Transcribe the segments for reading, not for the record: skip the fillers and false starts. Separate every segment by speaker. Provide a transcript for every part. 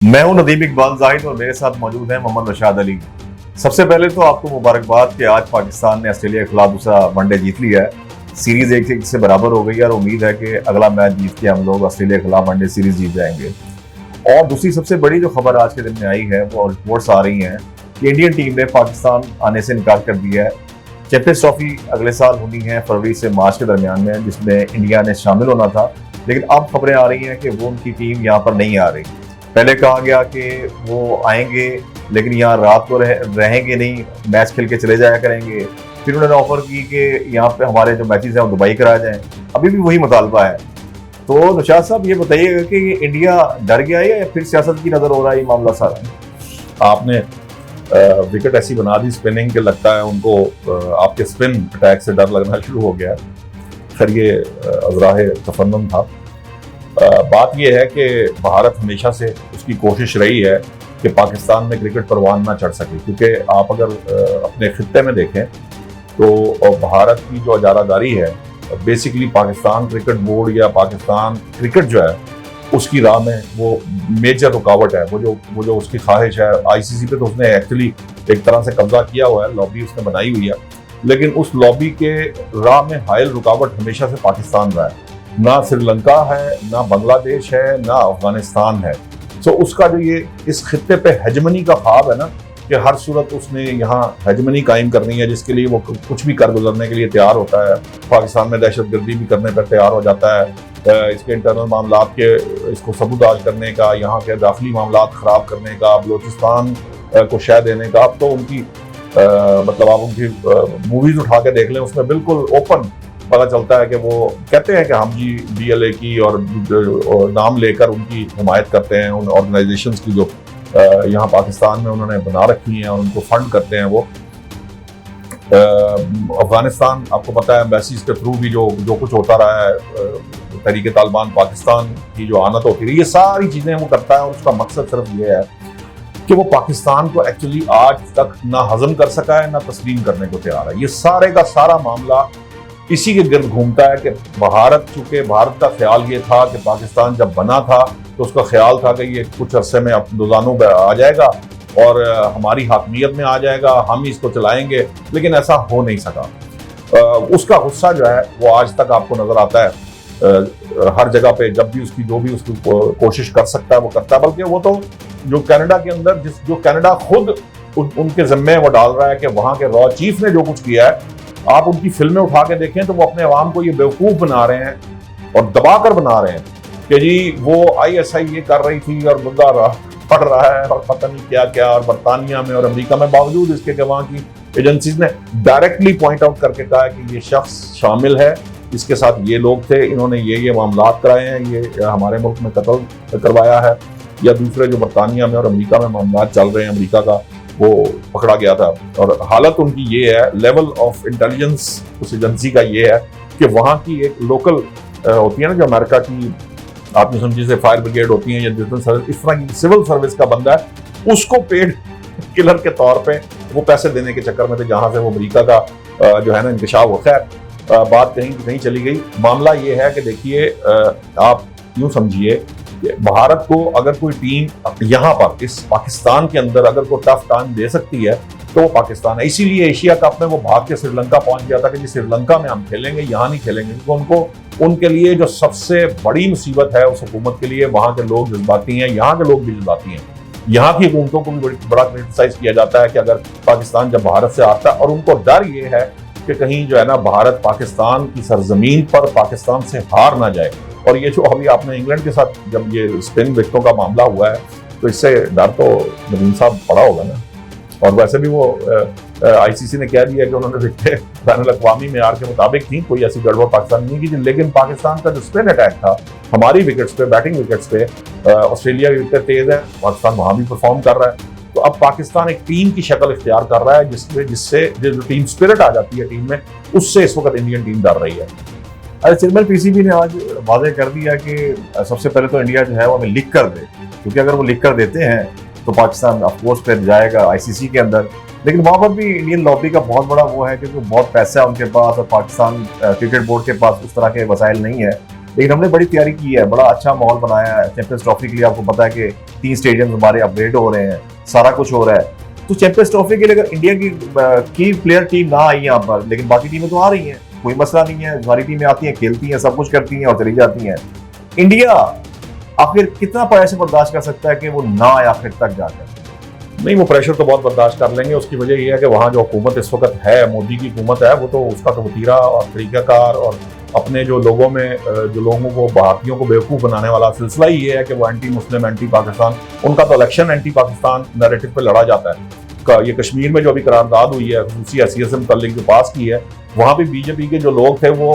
Speaker 1: मैं हूं नदीम इकबाल जाहिद और मेरे साथ मौजूद है मोहम्मद रशाद अली। सबसे पहले तो आपको मुबारकबाद कि आज पाकिस्तान ने ऑस्ट्रेलिया के खिलाफ दूसरा वनडे जीत लिया है। सीरीज 1-1 से बराबर हो गई है और उम्मीद है कि अगला मैच जीत के हम लोग ऑस्ट्रेलिया के खिलाफ वनडे सीरीज जीत जाएंगे। और दूसरी सबसे बड़ी जो खबर आज के दिन में आई है वो रिपोर्ट्स आ रही हैं कि इंडियन टीम ने पाकिस्तान आने से इनकार कर दिया है। चैंपियंस ट्रॉफी अगले साल होनी है फरवरी से मार्च के दरमियान में, जिसमें इंडिया ने शामिल होना था, लेकिन अब खबरें आ रही हैं कि वो उनकी टीम यहाँ पर नहीं आ रही। पहले कहा गया कि वो आएंगे लेकिन यहाँ रात को रहेंगे नहीं, मैच खेल के चले जाया करेंगे। फिर उन्होंने ऑफर की कि यहाँ पे हमारे जो मैचेस हैं वो दुबई कराए जाएं। अभी भी वही मुतालबा है। तो निशाद साहब ये बताइएगा कि इंडिया डर गया है या फिर सियासत की नज़र हो रहा है ये मामला सारा?
Speaker 2: आपने विकेट ऐसी बना दी स्पिनिंग के, लगता है उनको आपके स्पिन अटैक से डर लगना शुरू हो गया। खैर ये अज़राह तफन्नुन था। बात यह है कि भारत हमेशा से उसकी कोशिश रही है कि पाकिस्तान में क्रिकेट परवान ना चढ़ सके, क्योंकि आप अगर अपने खित्ते में देखें तो भारत की जो इजारादारी है बेसिकली पाकिस्तान क्रिकेट बोर्ड या पाकिस्तान क्रिकेट जो है उसकी राह में वो मेजर रुकावट है। वो जो उसकी ख्वाहिश है, आईसीसी पे तो उसने एक्चुअली एक तरह से कब्जा किया हुआ है, लॉबी उसने बनाई हुई है, लेकिन उस लॉबी के राह में हायल रुकावट हमेशा से पाकिस्तान रहा है। ना श्रीलंका है, ना बांग्लादेश है, ना अफगानिस्तान है। सो उसका जो ये इस खित्ते पे हेजमनी का ख्वाब है ना, कि हर सूरत उसने यहाँ हेजमनी कायम करनी है, जिसके लिए वो कुछ भी कर गुजरने के लिए तैयार होता है। पाकिस्तान में दहशतगर्दी भी करने पर तैयार हो जाता है, इसके इंटरनल मामला के इसको सबूताज करने का, यहाँ के दाखिली मामला ख़राब करने का, बलोचिस्तान को शह देने का। अब तो उनकी मतलब आप उनकी मूवीज़ उठा के देख लें, उसमें बिल्कुल ओपन पता चलता है कि वो कहते हैं कि हम जी BLA की और नाम लेकर उनकी हिमायत करते हैं, उन ऑर्गेनाइजेशंस की जो यहाँ पाकिस्तान में उन्होंने बना रखी हैं, और उनको फंड करते हैं। वो अफगानिस्तान आपको पता है एम्बेसीज के थ्रू भी जो कुछ होता रहा है, तहरीक तालिबान पाकिस्तान की जो आनत होती रही, ये सारी चीज़ें वो करता है। और उसका मकसद सिर्फ ये है कि वो पाकिस्तान को एक्चुअली आज तक ना हजम कर सका है, ना तस्लीम करने को तैयार है। ये सारे का सारा मामला इसी के गिर्द घूमता है कि चूंकि भारत का ख्याल ये था कि पाकिस्तान जब बना था तो उसका ख्याल था कि ये कुछ अरसे में दोजानों पर आ जाएगा और हमारी हाकमियत में आ जाएगा, हम इसको चलाएंगे, लेकिन ऐसा हो नहीं सका। उसका गुस्सा जो है वो आज तक आपको नजर आता है हर जगह पे। जब भी उसकी कोशिश कर सकता है वो करता है। बल्कि वो तो जो कनाडा के अंदर जो कनाडा खुद उनके जिम्मे वो डाल रहा है कि वहाँ के रॉ चीफ ने जो कुछ किया है, आप उनकी फिल्में उठा के देखें तो वो अपने अवाम को ये बेवकूफ़ बना रहे हैं और दबाकर बना रहे हैं कि जी वो ISI ये कर रही थी और मुद्दा पढ़ रहा है और पता नहीं क्या क्या, और बरतानिया में और अमेरिका में, बावजूद इसके कि वहाँ की एजेंसीज ने डायरेक्टली पॉइंट आउट करके कहा है कि ये शख्स शामिल है, इसके साथ ये लोग थे, इन्होंने ये मामला कराए हैं, ये हमारे मुल्क में कत्ल करवाया है, या दूसरे जो बरतानिया में और अमेरिका में मामला चल रहे हैं, अमेरिका का वो पकड़ा गया था। और हालत उनकी ये है, लेवल ऑफ इंटेलिजेंस उस एजेंसी का ये है कि वहाँ की एक लोकल होती है ना, जो अमेरिका की आपने समझी से फायर ब्रिगेड होती है या डिफेंस सर्विस, इस तरह की सिविल सर्विस का बंदा है, उसको पेड किलर के तौर पे वो पैसे देने के चक्कर में थे, जहाँ से वो अमेरिका का जो है ना इंकशाफ होता है। बात कहीं चली गई। मामला ये है कि देखिए, आप यूँ समझिए भारत को अगर कोई टीम यहाँ पर इस पाकिस्तान के अंदर अगर कोई टफ टाइम दे सकती है तो वो पाकिस्तान है। इसीलिए एशिया कप में वो भाग के श्रीलंका पहुंच गया था कि जी श्रीलंका में हम खेलेंगे, यहाँ नहीं खेलेंगे, क्योंकि उनके लिए जो सबसे बड़ी मुसीबत है उस हुकूमत के लिए, वहाँ के लोग जज्बाती हैं, यहाँ के लोग भी जज्बाती हैं। यहाँ की हुकूमतों को भी बड़ा क्रिटिसाइज किया जाता है कि अगर पाकिस्तान जब भारत से आता है, और उनको डर ये है कि कहीं जो है ना भारत पाकिस्तान की सरजमीन पर पाकिस्तान से हार ना जाए। और ये जो अभी आपने इंग्लैंड के साथ जब ये स्पिन विकेटों का मामला हुआ है, तो इससे डर तो नदीम साहब पड़ा होगा ना। और वैसे भी वो ICC ने कह दिया कि उन्होंने विकेटें बैनुल-अक़वामी मेयार के मुताबिक थी, कोई ऐसी गड़बड़ पाकिस्तान नहीं की थी। लेकिन पाकिस्तान का जो स्पिन अटैक था हमारी विकेट्स पे, बैटिंग विकेट्स पे, ऑस्ट्रेलिया की विकेट तेज है, पाकिस्तान वहाँ भी परफॉर्म कर रहा है। तो अब पाकिस्तान एक टीम की शक्ल इख्तियार कर रहा है, जिससे जो टीम स्पिरिट आ जाती है टीम में, उससे इस वक्त इंडियन टीम डर रही है।
Speaker 1: अरे चेयरमैन PCB ने आज वादे कर दिया कि सबसे पहले तो इंडिया जो है वो हमें लिख कर दे, क्योंकि अगर वो लिख कर देते हैं तो पाकिस्तान ऑफकोर्स फिर जाएगा ICC के अंदर। लेकिन वहाँ पर भी इंडियन लॉबी का बहुत बड़ा वो है, क्योंकि बहुत पैसा है उनके पास और पाकिस्तान क्रिकेट बोर्ड के पास उस तरह के वसाइल नहीं है लेकिन हमने बड़ी तैयारी की है, बड़ा अच्छा माहौल बनाया है। चैंपियंस ट्रॉफी के लिए आपको पता है कि 3 स्टेडियम हमारे अपग्रेड हो रहे हैं, सारा कुछ हो रहा है। तो चैंपियंस ट्रॉफी के लिए अगर इंडिया की प्लेयर टीम ना आई यहाँ पर, लेकिन बाकी टीमें तो आ रही हैं, कोई मसला नहीं है। सारी टीमें आती हैं, खेलती हैं, सब कुछ करती हैं और चली जाती हैं। इंडिया आखिर कितना प्रेशर बर्दाश्त कर सकता है कि वो ना आए आखिर तक जाकर?
Speaker 2: नहीं, वो प्रेशर तो बहुत बर्दाश्त कर लेंगे। उसकी वजह यह है कि वहाँ जो हुकूमत इस वक्त है, मोदी की हुकूमत है, वो तो उसका तो वतीरा और तरीक़ाकार और अपने जो लोगों में जो लोगों को, भारतीयों को बेवकूफ़ बनाने वाला सिलसिला ही ये है कि वो एंटी मुस्लिम, एंटी पाकिस्तान, उनका तो इलेक्शन एंटी पाकिस्तान नैरेटिव पे लड़ा जाता है। ये कश्मीर में जो अभी करारदाद हुई है खसूसी हैसियत से मुतल्लिक जो पास की है, वहाँ पे बीजेपी के जो लोग थे वो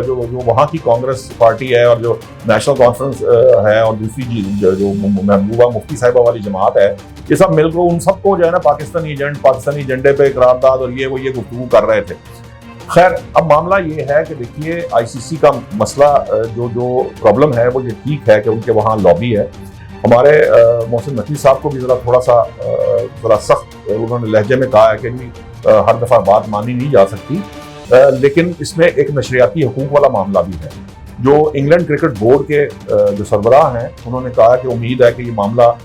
Speaker 2: जो वहाँ की कांग्रेस पार्टी है और जो नेशनल कॉन्फ्रेंस है और दूसरी जो महबूबा मुफ्ती साहिबा वाली जमात है, ये सब मिलकर उन सबको जो है ना पाकिस्तानी एजेंडे पे करारदाद और ये गुफ्तगू कर रहे थे। खैर, अब मामला ये है कि देखिए आईसीसी का मसला जो प्रॉब्लम है वो ये ठीक है कि उनके वहाँ लॉबी है। हमारे मोहसिन नकवी साहब को भी ज़रा सख्त उन्होंने लहजे में कहा है कि नहीं, हर दफ़ा बात मानी नहीं जा सकती। लेकिन इसमें एक नशरियाती हुकूक वाला मामला भी है। जो इंग्लैंड क्रिकेट बोर्ड के जो सरबराह हैं, उन्होंने कहा कि उम्मीद है कि ये मामला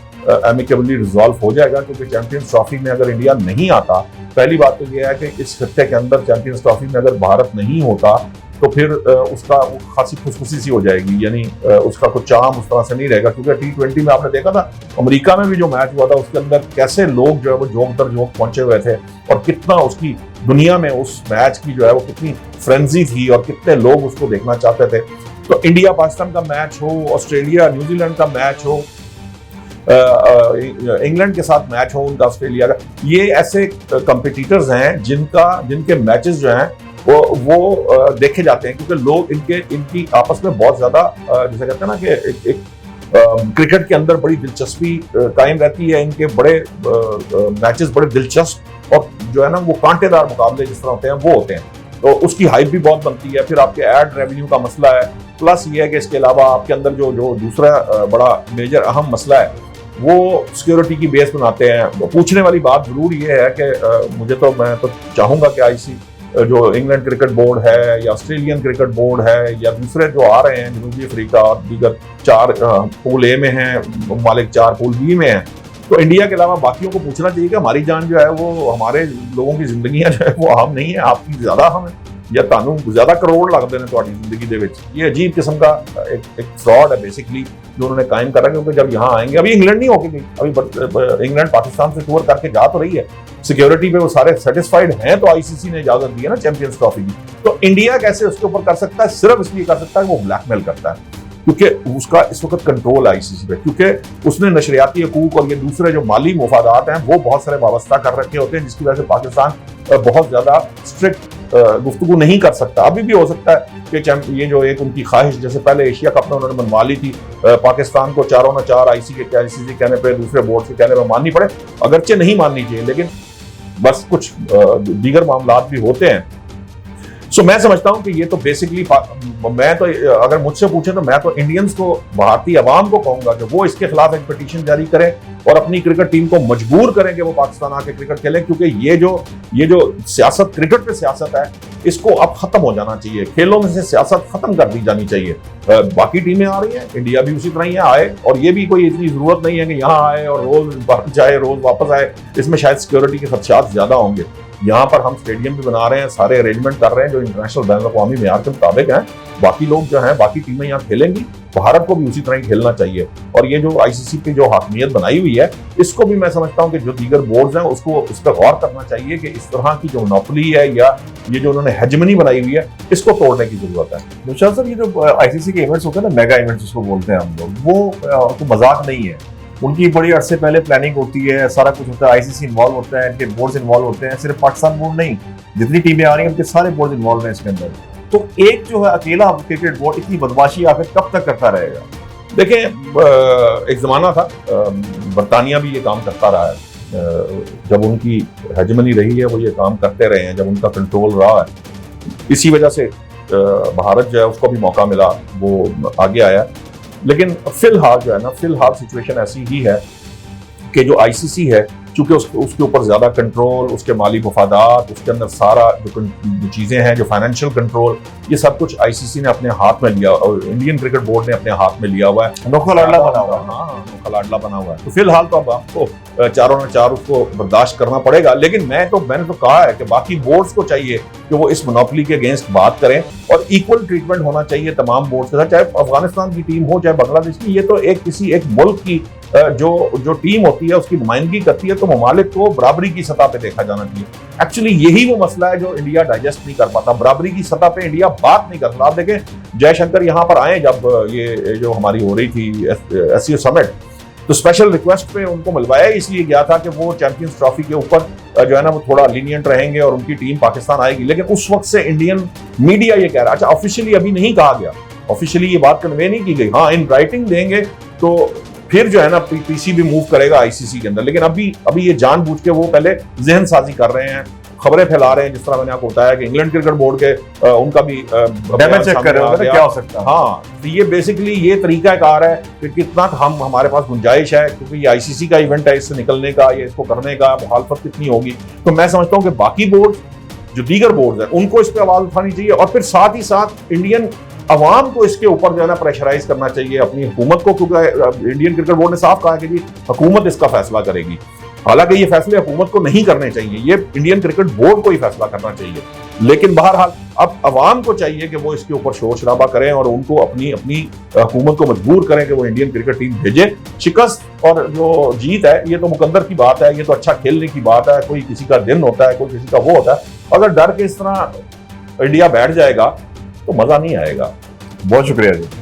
Speaker 2: एमिकेबली रिजॉल्व हो जाएगा, क्योंकि चैंपियंस ट्रॉफी में अगर इंडिया नहीं आता, पहली बात तो यह है कि इस खत्ते के अंदर चैंपियंस ट्रॉफी में अगर भारत नहीं होता तो फिर उसका खासी खुशखुशी सी हो जाएगी, यानी उसका कुछ चाम उस तरह से नहीं रहेगा। क्योंकि T20 में आपने देखा था अमेरिका में भी जो मैच हुआ था उसके अंदर कैसे लोग जो है वो जोक दर जोक पहुंचे हुए थे और कितना उसकी दुनिया में उस मैच की जो है वो कितनी फ्रेंजी थी और कितने लोग उसको देखना चाहते थे। तो इंडिया पाकिस्तान का मैच हो, ऑस्ट्रेलिया न्यूजीलैंड का मैच हो, इंग्लैंड के साथ मैच हो उनका, ऑस्ट्रेलिया का, ये ऐसे कंपिटिटर्स हैं जिनके मैचेस जो हैं वो देखे जाते हैं, क्योंकि लोग इनकी आपस में बहुत ज्यादा जैसे कहते हैं ना कि एक क्रिकेट के अंदर बड़ी दिलचस्पी कायम रहती है। इनके बड़े मैचेस बड़े दिलचस्प और जो है ना वो कांटेदार मुकाबले जिस तरह होते हैं वो होते हैं, तो उसकी हाइप भी बहुत बनती है। फिर आपके एड रेवेन्यू का मसला है, प्लस ये है कि इसके अलावा आपके अंदर जो दूसरा बड़ा मेजर अहम मसला है वो सिक्योरिटी की बेस बनाते हैं। पूछने वाली बात जरूर ये है कि मैं तो चाहूंगा कि आईसी जो इंग्लैंड क्रिकेट बोर्ड है या ऑस्ट्रेलियन क्रिकेट बोर्ड है या दूसरे जो आ रहे हैं जनूबी अफ्रीका और दीगर 4 पूल ए में हैं, मालिक 4 पूल बी में हैं, तो इंडिया के अलावा बाकियों को पूछना चाहिए कि हमारी जान जो है वो, हमारे लोगों की जिंदगियां जो है वो अहम नहीं है, आपकी ज्यादा अहम है या तानू ज्यादा करोड़ लगते हैं तुम्हारी जिंदगी दे विच। ये अजीब किस्म का एक फ्रॉड है बेसिकली जो उन्होंने कायम करा, क्योंकि जब यहाँ आएंगे, अभी इंग्लैंड नहीं होके गई, अभी इंग्लैंड पाकिस्तान से टूर करके जा तो रही है, सिक्योरिटी पे वो सारे सेटिस्फाइड हैं, तो आईसीसी ने इजाजत दी है ना चैंपियंस ट्रॉफी की। तो इंडिया कैसे उसके ऊपर कर सकता है? सिर्फ इसलिए कर सकता है वो ब्लैकमेल करता है, क्योंकि उसका इस वक्त कंट्रोल है आईसीसी पे, क्योंकि उसने नशरियाती हकूक और ये दूसरे जो माली मुफादात हैं वो बहुत सारे वाबस्ता कर रखे होते हैं, जिसकी वजह से पाकिस्तान बहुत ज्यादा स्ट्रिक्ट गुफ्तगू नहीं कर सकता। अभी भी हो सकता है कि ये जो एक उनकी ख्वाहिश, जैसे पहले एशिया कप में उन्होंने मनवा ली थी, पाकिस्तान को 4-4 आईसीसी के कहने पे, दूसरे बोर्ड के कहने पे माननी पड़े, अगरचे नहीं माननी चाहिए, लेकिन बस कुछ दीगर मामलात भी होते हैं। सो मैं समझता हूं कि ये तो बेसिकली, मैं तो अगर मुझसे पूछे तो मैं तो इंडियंस को, भारतीय अवाम को कहूंगा कि वो इसके खिलाफ एक पिटीशन जारी करें और अपनी क्रिकेट टीम को मजबूर करें कि वो पाकिस्तान आके क्रिकेट खेलें, क्योंकि ये जो सियासत, क्रिकेट पे सियासत है, इसको अब खत्म हो जाना चाहिए। खेलों में से सियासत खत्म कर दी जानी चाहिए। बाकी टीमें आ रही हैं, इंडिया भी उसी तरह ही आए, और ये भी कोई इतनी जरूरत नहीं है कि यहाँ आए और रोज जाए रोज वापस आए, इसमें शायद सिक्योरिटी के खदशात ज्यादा होंगे। यहाँ पर हम स्टेडियम भी बना रहे हैं, सारे अरेंजमेंट कर रहे हैं जो इंटरनेशनल बैन अवी मेयार के मुताबिक हैं। बाकी लोग जो हैं, बाकी टीमें यहाँ खेलेंगी, भारत को भी उसी तरह ही खेलना चाहिए। और ये जो आईसीसी की जो हाकमियत बनाई हुई है, इसको भी मैं समझता हूँ कि जो दीगर बोर्ड्स हैं उसको इस पर गौर करना चाहिए कि इस तरह की जो मोनोपोली है या ये जो उन्होंने हेजमनी बनाई हुई है, इसको तोड़ने की जरूरत है।
Speaker 1: मुशाद साहब, ये जो आईसीसी के इवेंट्स होते हैं ना, मेगा इवेंट्स उसको बोलते हैं हम लोग, वो तो मजाक नहीं है। उनकी बड़ी अरसे पहले प्लानिंग होती है, सारा कुछ होता है, आईसीसी इन्वॉल्व होता है, इनके बोर्ड्स इन्वॉल्व होते हैं, सिर्फ पाकिस्तान बोर्ड नहीं, जितनी टीमें आ रही हैं उनके सारे बोर्ड इन्वॉल्व हैं इसके अंदर। तो एक जो है अकेला क्रिकेट बोर्ड इतनी बदमाशी आखिर कब तक करता रहेगा?
Speaker 2: देखें, एक जमाना था, बरतानिया भी ये काम करता रहा है, जब उनकी हेजमनी रही है वो ये काम करते रहे हैं, जब उनका कंट्रोल रहा है, इसी वजह से भारत जो है उसको भी मौका मिला, वो आगे आया। लेकिन फिलहाल जो है ना, फिलहाल सिचुएशन ऐसी ही है कि जो आईसीसी है, चूंकि उसके ऊपर ज्यादा कंट्रोल, उसके माली मुफादात, उसके अंदर सारा जो चीजें हैं, जो फाइनेंशियल कंट्रोल, ये सब कुछ आईसीसी ने अपने हाथ में लिया और इंडियन क्रिकेट बोर्ड ने अपने हाथ में लिया हुआ है।
Speaker 1: नोखा लाडला बना हुआ है।
Speaker 2: हाँ, नोखा लाडला बना हुआ है। तो फिलहाल तो अब आपको चारों ने चार उसको बर्दाश्त करना पड़ेगा, लेकिन मैंने तो कहा है कि बाकी बोर्ड्स को चाहिए कि वो इस मोनोपोली के अगेंस्ट बात करें और इक्वल ट्रीटमेंट होना चाहिए तमाम बोर्ड्स के साथ, चाहे अफगानिस्तान की टीम हो चाहे बांग्लादेश की। ये तो किसी एक मुल्क की जो टीम होती है उसकी नुमाइंदगी करती है, तो ममालिक को बराबरी की सतह पे देखा जाना चाहिए। एक्चुअली यही वो मसला है जो इंडिया डाइजेस्ट नहीं कर पाता, बराबरी की सतह पे इंडिया बात नहीं करता। आप देखें जयशंकर यहाँ पर आए जब ये जो हमारी हो रही थी एससीओ समिट, तो स्पेशल रिक्वेस्ट पे उनको मिलवाया इसलिए गया था कि वो चैंपियंस ट्रॉफी के ऊपर जो है ना वो थोड़ा लीनियंट रहेंगे और उनकी टीम पाकिस्तान आएगी। लेकिन उस वक्त से इंडियन मीडिया ये कह रहा है, अच्छा ऑफिशियली अभी नहीं कहा गया, ऑफिशियली ये बात कन्वे नहीं की गई, हाँ इन राइटिंग देंगे तो फिर जो है ना पीसीबी मूव करेगा आईसीसी के अंदर। लेकिन अभी ये जानबूझ के वो पहले जहन साजी कर रहे हैं, खबरें फैला रहे हैं, जिस तरह मैंने आपको बताया कि इंग्लैंड क्रिकेट बोर्ड के उनका भी
Speaker 1: डैमेज चेक कर रहे हो क्या हो सकता है।
Speaker 2: हाँ, तो ये बेसिकली ये तरीका कार है कि कितना हमारे पास गुंजाइश है, क्योंकि ये आईसीसी का इवेंट है, इससे निकलने का, ये इसको करने का मुखालफत कितनी होगी। तो मैं समझता हूँ कि बाकी बोर्ड जो दीगर बोर्ड है उनको इस पर आवाज उठानी चाहिए और फिर साथ ही साथ इंडियन अवाम को इसके ऊपर जो है ना प्रेशराइज करना चाहिए अपनी हुकूमत को, क्योंकि इंडियन क्रिकेट बोर्ड ने साफ कहा है कि जी हुकूमत इसका फैसला करेगी। हालांकि ये फैसले हुकूमत को नहीं करने चाहिए, ये इंडियन क्रिकेट बोर्ड को ही फैसला करना चाहिए। लेकिन बहरहाल अब अवाम को चाहिए कि वो इसके ऊपर शोर शराबा करें और उनको अपनी हुकूमत को मजबूर करें कि वो इंडियन क्रिकेट टीम भेजे। शिकस्त और जो जीत है ये तो मुकद्दर की बात है, ये तो अच्छा खेलने की बात है, कोई किसी का दिन होता है, कोई किसी का वो होता है। अगर डर के इस तरह इंडिया बैठ जाएगा तो मजा नहीं आएगा।
Speaker 1: बहुत शुक्रिया जी।